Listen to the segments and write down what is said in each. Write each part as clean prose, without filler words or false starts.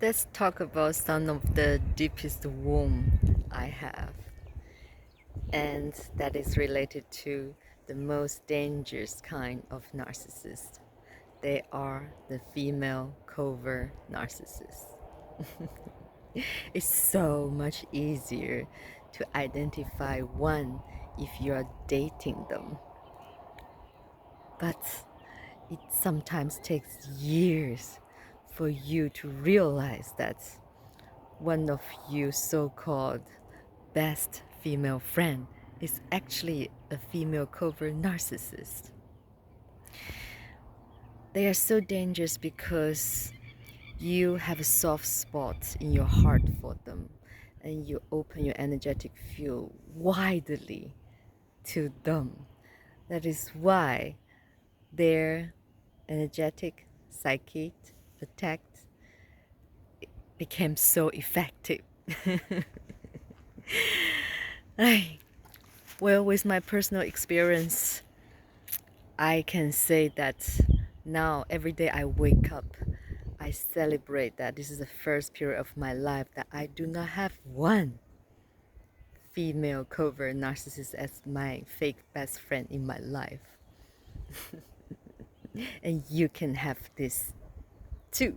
Let's talk about some of the deepest wound I have, and that is related to the most dangerous kind of narcissist. They are the female covert narcissists. It's so much easier to identify one if you are dating them, but it sometimes takes years for you to realize that one of you so-called best female friend is actually a female covert narcissist. They are so dangerous because you have a soft spot in your heart for them, and you open your energetic field widely to them. That is why their energetic psychic attacks became so effective. Well, with my personal experience, I can say that now every day I wake up, I celebrate that this is the first period of my life that I do not have one female covert narcissist as my fake best friend in my life. And you can have this too.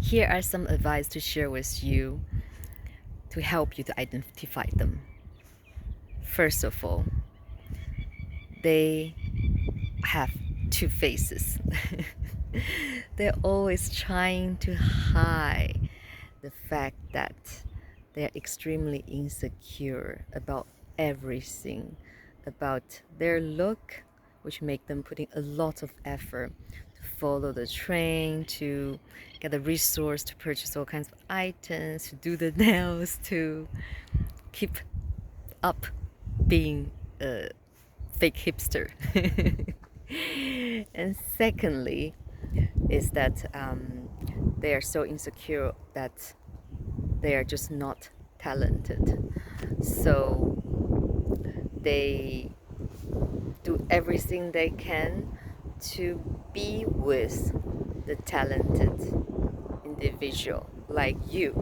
Here are some advice to share with you to help you to identify them. First of all, they have two faces. They're always trying to hide the fact that they're extremely insecure about everything, about their look, which make them putting a lot of effort to follow the trend, to get the resource to purchase all kinds of items, to do the nails, to keep up being a fake hipster. And secondly is that they are so insecure that they are just not talented, so they do everything they can to be with the talented individual like you,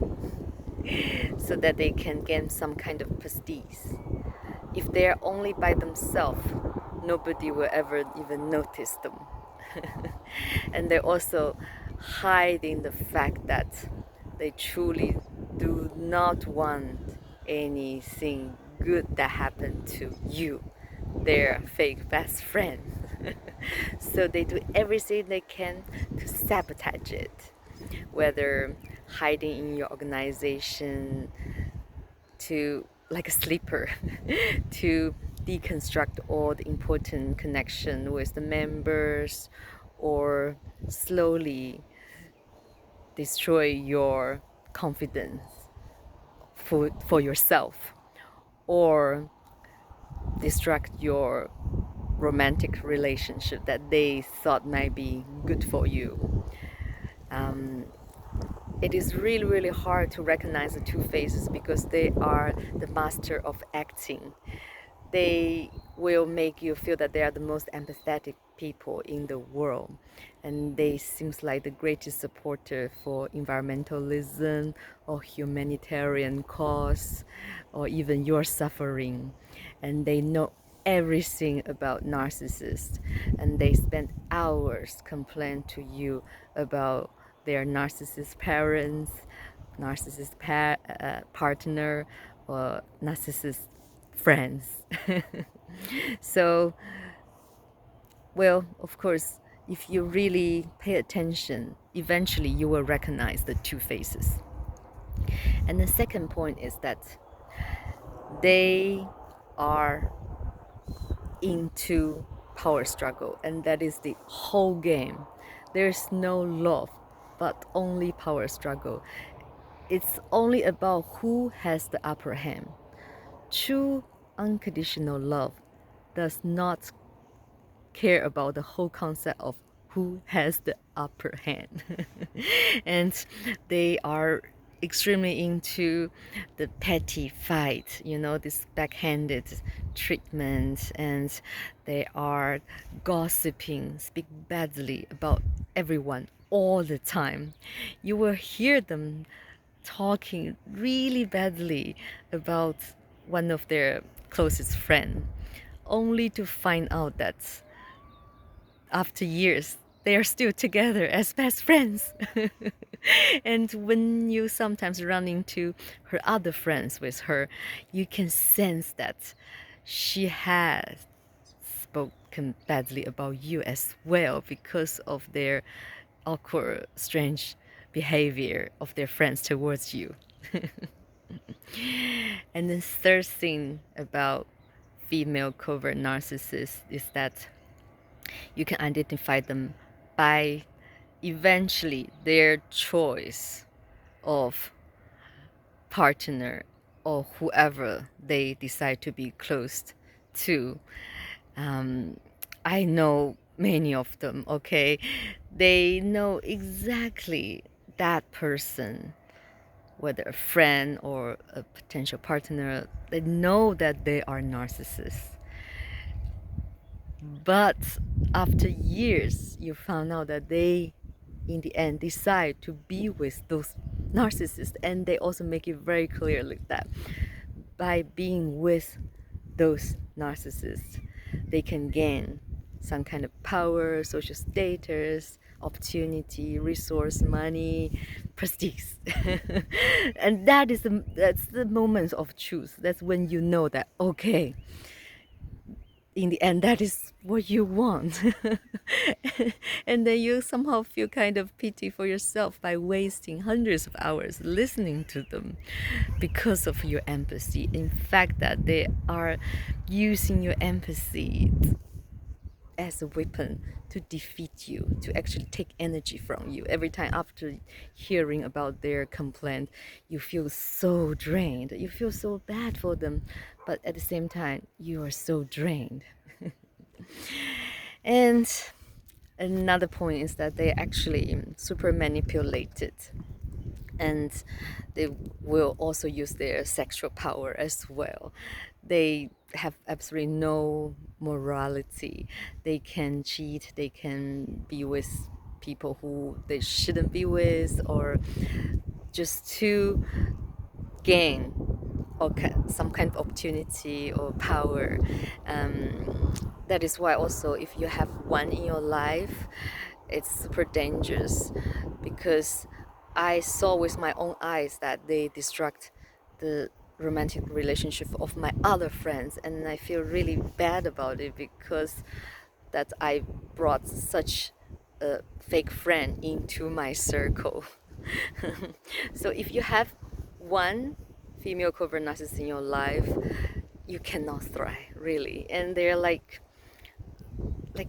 so that they can gain some kind of prestige. If they are only by themselves, nobody will ever even notice them. And they're also hiding the fact that they truly do not want anything good that happened to you, their fake best friend. So they do everything they can to sabotage it, whether hiding in your organization, to like a sleeper, to deconstruct all the important connection with the members, or slowly destroy your confidence for yourself, or destruct your romantic relationship that they thought might be good for you. It is really, really hard to recognize the two faces because they are the master of acting. They will make you feel that they are the most empathetic people in the world, and they seems like the greatest supporter for environmentalism or humanitarian cause, or even your suffering. And they know everything about narcissists, and they spend hours complaining to you about their narcissist parents, narcissist partner, or narcissist friends. So, well, of course, if you really pay attention, eventually you will recognize the two faces. And the second point is that they are into power struggle, and that is the whole game. There's no love, but only power struggle. It's only about who has the upper hand. True unconditional love does not care about the whole concept of who has the upper hand. And they are extremely into the petty fight, this backhanded treatment, and they are gossiping, speak badly about everyone all the time. You will hear them talking really badly about one of their closest friend, only to find out that after years they are still together as best friends. And when you sometimes run into her other friends with her, you can sense that she has spoken badly about you as well because of their awkward, strange behavior of their friends towards you. And the third thing about female covert narcissists is that you can identify them by eventually their choice of partner or whoever they decide to be close to. I know many of them, okay? They know exactly that person, whether a friend or a potential partner, they know that they are narcissists. But after years, you found out that they, in the end, decide to be with those narcissists, and they also make it very clearly that by being with those narcissists, they can gain some kind of power, social status, opportunity, resource, money, prestige. And that's the moment of truth. That's when you know that, okay, in the end, that is what you want. And then you somehow feel kind of pity for yourself by wasting hundreds of hours listening to them because of your empathy. In fact, that they are using your empathy as a weapon to defeat you, to actually take energy from you. Every time after hearing about their complaint, you feel so drained. You feel so bad for them, but at the same time, you are so drained. And another point is that they actually super manipulated, and they will also use their sexual power as well. They have absolutely no morality. They can cheat, they can be with people who they shouldn't be with, or just to gain or some kind of opportunity or power. That is why also if you have one in your life, it's super dangerous, because I saw with my own eyes that they destruct the romantic relationship of my other friends, and I feel really bad about it because that I brought such a fake friend into my circle. So if you have one female covert narcissist in your life, you cannot thrive, really. And they're like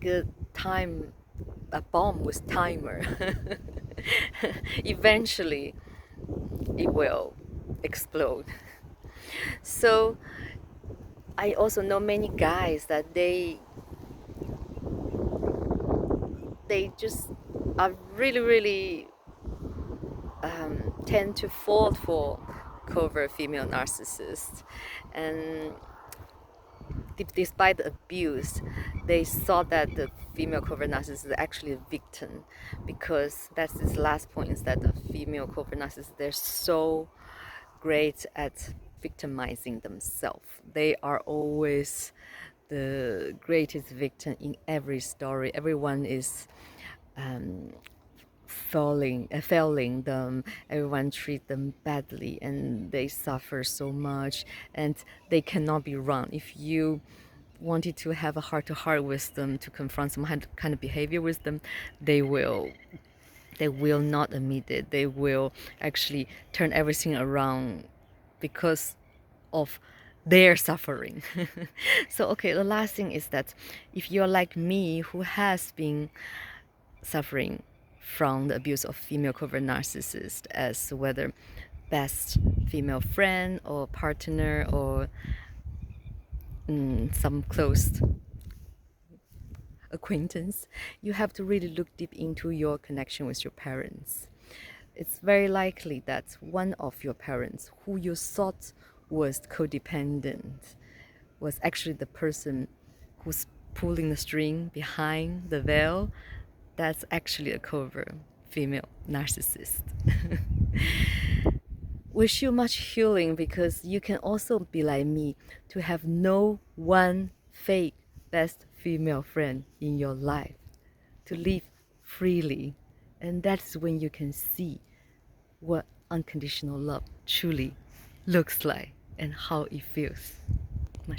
a time, a bomb with timer. Eventually it will explode. So I also know many guys that they just are really tend to fall for covert female narcissists, and despite the abuse, they saw that the female covert narcissist is actually a victim, because that's this last point, is that the female covert narcissists, they're so great at victimizing themselves. They are always the greatest victim in every story. Everyone is failing them, everyone treat them badly, and they suffer so much, and they cannot be wrong. If you wanted to have a heart-to-heart with them, to confront some kind of behavior with them, they will not admit it. They will actually turn everything around because of their suffering. So okay, the last thing is that if you're like me, who has been suffering from the abuse of female covert narcissists, as whether best female friend or partner or some close acquaintance, you have to really look deep into your connection with your parents. It's very likely that one of your parents, who you thought was codependent, was actually the person who's pulling the string behind the veil. That's actually a covert female narcissist. Wish you much healing, because you can also be like me, to have no one fake best female friend in your life, to live freely. And that's when you can see what unconditional love truly looks like and how it feels.